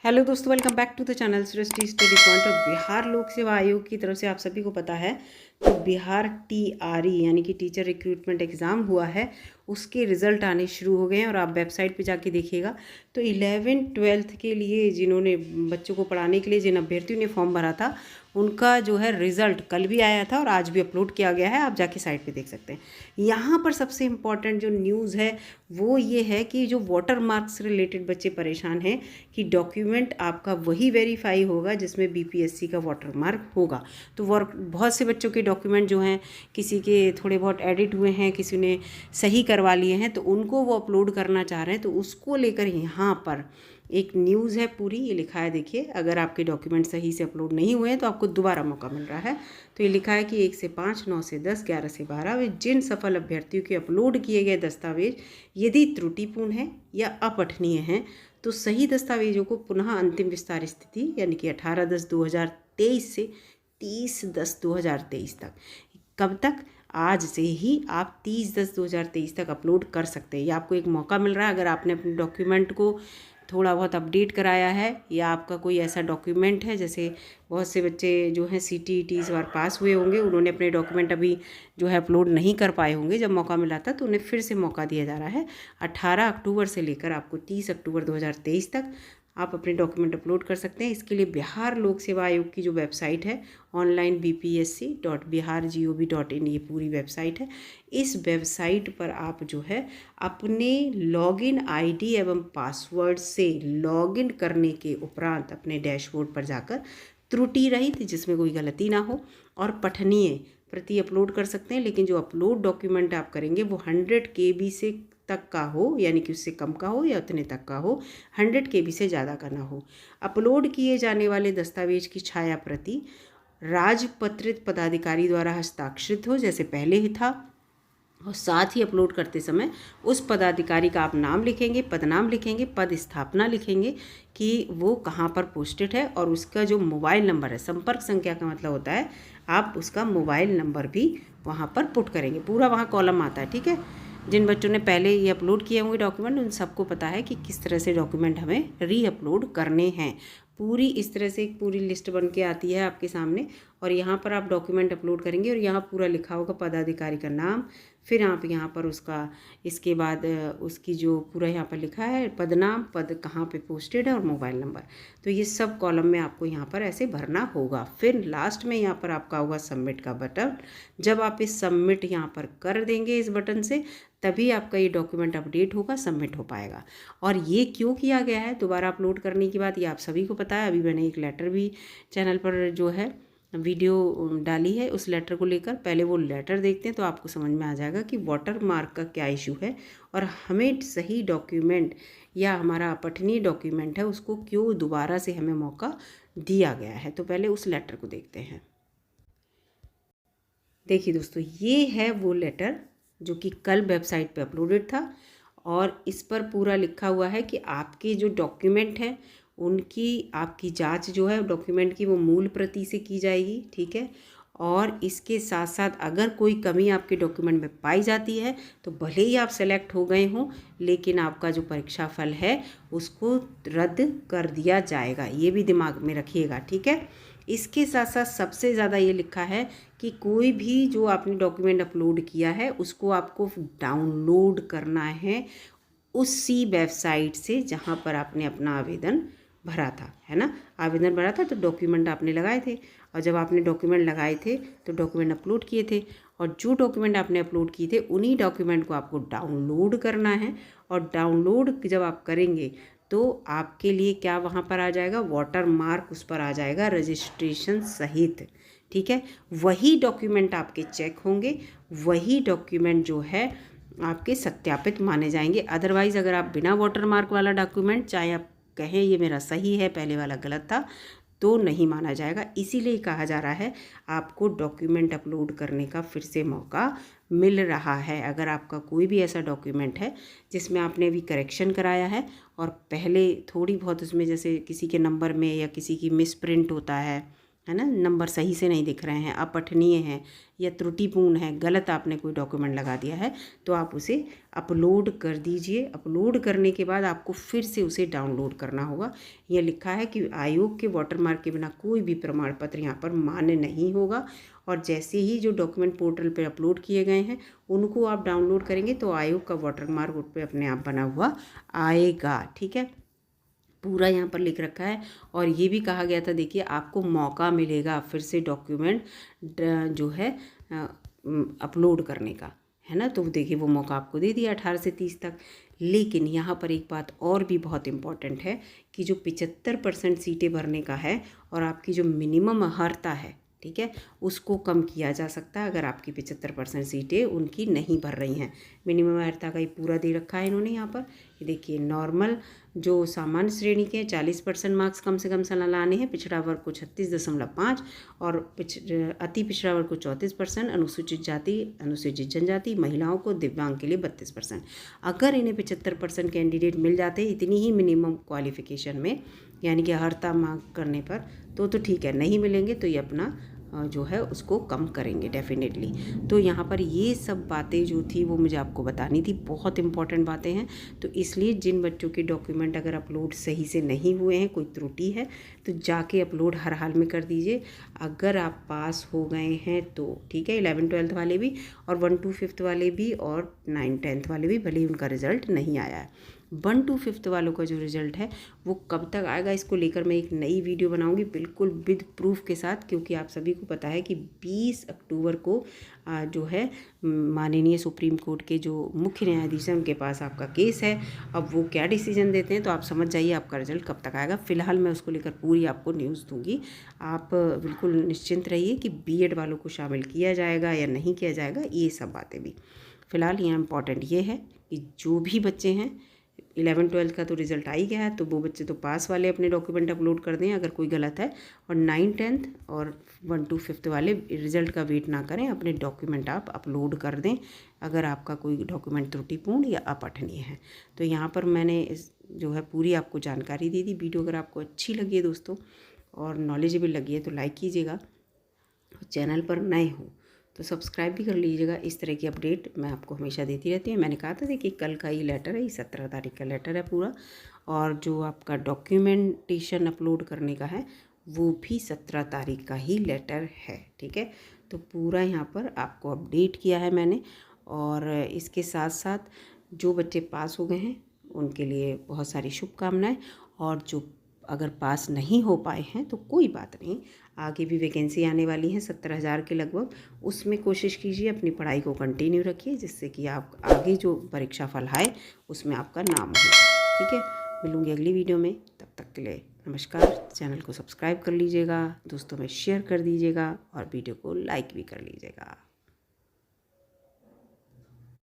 Hello दोस्तों, welcome back to the channel Srishti study point. और बिहार लोक सेवा आयोग की तरफ से आप सभी को पता है तो बिहार TRE यानी कि टीचर रिक्रूटमेंट एग्ज़ाम हुआ है, उसके रिज़ल्ट आने शुरू हो गए हैं। और आप वेबसाइट पे जाके देखिएगा तो 11th-12th के लिए जिन्होंने बच्चों को पढ़ाने के लिए जिन अभ्यर्थियों ने फॉर्म भरा था उनका जो है रिज़ल्ट कल भी आया था और आज भी अपलोड किया गया है। आप जाके साइट पे देख सकते हैं। यहाँ पर सबसे इम्पॉर्टेंट जो न्यूज़ है वो ये है कि जो वाटर मार्क्स से रिलेटेड बच्चे परेशान हैं कि डॉक्यूमेंट आपका वही वेरीफाई होगा जिसमें BPSC का वाटर मार्क होगा। तो बहुत से बच्चों के डॉक्यूमेंट जो हैं किसी के थोड़े बहुत एडिट हुए हैं, किसी ने सही करवा लिए हैं, तो उनको वो अपलोड करना चाह रहे हैं। तो उसको लेकर यहाँ पर एक न्यूज़ है पूरी, ये लिखा है देखिए, अगर आपके डॉक्यूमेंट सही से अपलोड नहीं हुए हैं तो आपको दोबारा मौका मिल रहा है। तो ये लिखा है कि 1 से 5, 9 से 10, 11 से 12 वे जिन सफल अभ्यर्थियों के अपलोड किए गए दस्तावेज यदि त्रुटिपूर्ण हैं या अपठनीय हैं तो सही दस्तावेजों को पुनः अंतिम विस्तार स्थिति यानी कि 18/10/2023 से 30/10/2023 तक, कब तक? आज से ही आप 30/10/2023 तक अपलोड कर सकते हैं। ये आपको एक मौका मिल रहा है। अगर आपने अपने डॉक्यूमेंट को थोड़ा बहुत अपडेट कराया है या आपका कोई ऐसा डॉक्यूमेंट है, जैसे बहुत से बच्चे जो हैं CTET इस बार पास हुए होंगे, उन्होंने अपने डॉक्यूमेंट अभी जो है अपलोड नहीं कर पाए होंगे, जब मौका मिला था तो उन्हें फिर से मौका दिया जा रहा है। 18 अक्टूबर से लेकर आपको 30 अक्टूबर 2023 तक आप अपने डॉक्यूमेंट अपलोड कर सकते हैं। इसके लिए बिहार लोक सेवा आयोग की जो वेबसाइट है online bpsc.bihar.gov.in, ये पूरी वेबसाइट है। इस वेबसाइट पर आप जो है अपने लॉगिन ID एवं पासवर्ड से लॉगिन करने के उपरांत अपने डैशबोर्ड पर जाकर त्रुटि रहित, जिसमें कोई गलती ना हो, और पठनीय प्रति अपलोड कर सकते हैं। लेकिन जो अपलोड डॉक्यूमेंट आप करेंगे वो 100 KB से तक का हो, यानी कि उससे कम का हो या उतने तक का हो, 100 KB से ज़्यादा का ना हो। अपलोड किए जाने वाले दस्तावेज की छाया प्रति राजपत्रित पदाधिकारी द्वारा हस्ताक्षरित हो, जैसे पहले ही था। और साथ ही अपलोड करते समय उस पदाधिकारी का आप नाम लिखेंगे, पदनाम लिखेंगे, पद स्थापना लिखेंगे कि वो कहाँ पर पोस्टेड है, और उसका जो मोबाइल नंबर है, संपर्क संख्या का मतलब होता है आप उसका मोबाइल नंबर भी वहाँ पर पुट करेंगे। पूरा वहाँ कॉलम आता है, ठीक है। जिन बच्चों ने पहले ये अपलोड किए होंगे डॉक्यूमेंट, उन सबको पता है कि किस तरह से डॉक्यूमेंट हमें रीअपलोड करने हैं। पूरी इस तरह से एक पूरी लिस्ट बन के आती है आपके सामने, और यहाँ पर आप डॉक्यूमेंट अपलोड करेंगे और यहाँ पूरा लिखा होगा पदाधिकारी का नाम, फिर आप यहाँ पर उसका, इसके बाद उसकी जो पूरा यहाँ पर लिखा है पदनाम, पद कहाँ पे पोस्टेड है, और मोबाइल नंबर। तो ये सब कॉलम में आपको यहाँ पर ऐसे भरना होगा। फिर लास्ट में यहाँ पर आपका होगा सबमिट का बटन। जब आप इस सबमिट यहाँ पर कर देंगे इस बटन से, तभी आपका ये डॉक्यूमेंट अपडेट होगा, सबमिट हो पाएगा। और ये क्यों किया गया है दोबारा अपलोड करने की बात, ये आप सभी को पता है। अभी मैंने एक लेटर भी चैनल पर जो है वीडियो डाली है, उस लेटर को लेकर पहले वो लेटर देखते हैं तो आपको समझ में आ जाएगा कि वाटर मार्क का क्या इशू है और हमें सही डॉक्यूमेंट या हमारा अपठनीय डॉक्यूमेंट है उसको क्यों दोबारा से हमें मौका दिया गया है। तो पहले उस लेटर को देखते हैं। देखिए दोस्तों, ये है वो लेटर जो कि कल वेबसाइट पे अपलोडेड था, और इस पर पूरा लिखा हुआ है कि आपके जो डॉक्यूमेंट हैं उनकी आपकी जांच जो है डॉक्यूमेंट की वो मूल प्रति से की जाएगी, ठीक है। और इसके साथ साथ अगर कोई कमी आपके डॉक्यूमेंट में पाई जाती है तो भले ही आप सेलेक्ट हो गए हों, लेकिन आपका जो परीक्षा फल है उसको रद्द कर दिया जाएगा। ये भी दिमाग में रखिएगा, ठीक है। इसके साथ साथ सबसे ज़्यादा ये लिखा है कि कोई भी जो आपने डॉक्यूमेंट अपलोड किया है उसको आपको डाउनलोड करना है उसी वेबसाइट से जहाँ पर आपने अपना आवेदन भरा था, है ना। आवेदन भरा था तो डॉक्यूमेंट आपने लगाए थे, और जब आपने डॉक्यूमेंट लगाए थे तो डॉक्यूमेंट अपलोड किए थे, और जो डॉक्यूमेंट आपने अपलोड किए थे उन्हीं डॉक्यूमेंट को आपको डाउनलोड करना है। और डाउनलोड जब आप करेंगे तो आपके लिए क्या वहाँ पर आ जाएगा, वाटर मार्क उस पर आ जाएगा रजिस्ट्रेशन सहित, ठीक है। वही डॉक्यूमेंट आपके चेक होंगे, वही डॉक्यूमेंट जो है आपके सत्यापित माने जाएंगे। अदरवाइज़ अगर आप बिना वाटर मार्क वाला डॉक्यूमेंट, चाहे आप कहें ये मेरा सही है, पहले वाला गलत था, तो नहीं माना जाएगा। इसीलिए कहा जा रहा है आपको डॉक्यूमेंट अपलोड करने का फिर से मौका मिल रहा है। अगर आपका कोई भी ऐसा डॉक्यूमेंट है जिसमें आपने अभी करेक्शन कराया है और पहले थोड़ी बहुत उसमें जैसे किसी के नंबर में या किसी की मिस प्रिंट होता है, है ना, नंबर सही से नहीं दिख रहे हैं, अपठनीय हैं या त्रुटिपूर्ण है, गलत आपने कोई डॉक्यूमेंट लगा दिया है, तो आप उसे अपलोड कर दीजिए। अपलोड करने के बाद आपको फिर से उसे डाउनलोड करना होगा। यह लिखा है कि आयोग के वाटरमार्क के बिना कोई भी प्रमाण पत्र यहाँ पर मान्य नहीं होगा। और जैसे ही जो डॉक्यूमेंट पोर्टल पर अपलोड किए गए हैं उनको आप डाउनलोड करेंगे तो आयोग का वाटरमार्क उस पर अपने आप बना हुआ आएगा। ठीक है, पूरा यहाँ पर लिख रखा है। और ये भी कहा गया था, देखिए आपको मौका मिलेगा फिर से डॉक्यूमेंट जो है अपलोड करने का, है ना। तो देखिए वो मौका आपको दे दिया 18 से 30 तक। लेकिन यहाँ पर एक बात और भी बहुत इम्पॉर्टेंट है कि जो 75% सीटें भरने का है और आपकी जो मिनिमम अर्हता है, ठीक है, उसको कम किया जा सकता है अगर आपकी 75% सीटें उनकी नहीं भर रही हैं। मिनिमम अर्हता का ही पूरा दे रखा है इन्होंने यहाँ पर। ये देखिए, नॉर्मल जो सामान्य श्रेणी के 40% मार्क्स कम से कम लाने हैं, पिछड़ा वर्ग को 36.5 और अति पिछड़ा वर्ग को 34%, अनुसूचित जाति अनुसूचित जनजाति महिलाओं को दिव्यांग के लिए 32%। अगर इन्हें 75% कैंडिडेट मिल जाते हैं इतनी ही मिनिमम क्वालिफिकेशन में, यानी कि अर्हता मार्क करने पर, तो ठीक है। नहीं मिलेंगे तो ये अपना जो है उसको कम करेंगे डेफिनेटली। तो यहाँ पर ये सब बातें जो थी वो मुझे आपको बतानी थी, बहुत इंपॉर्टेंट बातें हैं। तो इसलिए जिन बच्चों के डॉक्यूमेंट अगर अपलोड सही से नहीं हुए हैं, कोई त्रुटि है, तो जाके अपलोड हर हाल में कर दीजिए। अगर आप पास हो गए हैं तो ठीक है, 11th-12th वाले भी और 1-5 वाले भी और 9-10th वाले भी, भले ही उनका रिजल्ट नहीं आया है। 1-5 वालों का जो रिज़ल्ट है वो कब तक आएगा, इसको लेकर मैं एक नई वीडियो बनाऊंगी बिल्कुल विद प्रूफ के साथ, क्योंकि आप सभी को पता है कि 20 अक्टूबर को जो है माननीय सुप्रीम कोर्ट के जो मुख्य न्यायाधीश हैं उनके पास आपका केस है। अब वो क्या डिसीजन देते हैं तो आप समझ जाइए आपका रिजल्ट कब तक आएगा। फ़िलहाल मैं उसको लेकर पूरी आपको न्यूज़ दूंगी। आप बिल्कुल निश्चिंत रहिए कि बीएड वालों को शामिल किया जाएगा या नहीं किया जाएगा, ये सब बातें भी। फ़िलहाल यहाँ इम्पॉर्टेंट ये है कि जो भी बच्चे हैं 11-12 का तो रिज़ल्ट आ ही गया है, तो वो बच्चे तो पास वाले अपने डॉक्यूमेंट अपलोड कर दें अगर कोई गलत है। और 9-10 और 1-5 वाले रिज़ल्ट का वेट ना करें, अपने डॉक्यूमेंट आप अपलोड कर दें अगर आपका कोई डॉक्यूमेंट त्रुटिपूर्ण या अपठनीय है। तो यहाँ पर मैंने जो है पूरी आपको जानकारी दी थी। वीडियो अगर आपको अच्छी लगी है दोस्तों और नॉलेजेबल लगी है तो लाइक कीजिएगा। चैनल पर नए हो तो सब्सक्राइब भी कर लीजिएगा। इस तरह की अपडेट मैं आपको हमेशा देती रहती हूँ। मैंने कहा था देखिए कल का ही लेटर है, ये 17 तारीख का लेटर है पूरा, और जो आपका डॉक्यूमेंटेशन अपलोड करने का है वो भी 17 तारीख का ही लेटर है। ठीक है, तो पूरा यहाँ पर आपको अपडेट किया है मैंने। और इसके साथ साथ जो बच्चे पास हो गए हैं उनके लिए बहुत सारी शुभकामनाएँ, और जो अगर पास नहीं हो पाए हैं तो कोई बात नहीं, आगे भी वैकेंसी आने वाली है 17,000 के लगभग। उसमें कोशिश कीजिए, अपनी पढ़ाई को कंटिन्यू रखिए जिससे कि आप आगे जो परीक्षा फल आए उसमें आपका नाम हो। ठीक है, मिलूंगी अगली वीडियो में, तब तक के लिए नमस्कार। चैनल को सब्सक्राइब कर लीजिएगा, दोस्तों में शेयर कर दीजिएगा और वीडियो को लाइक भी कर लीजिएगा।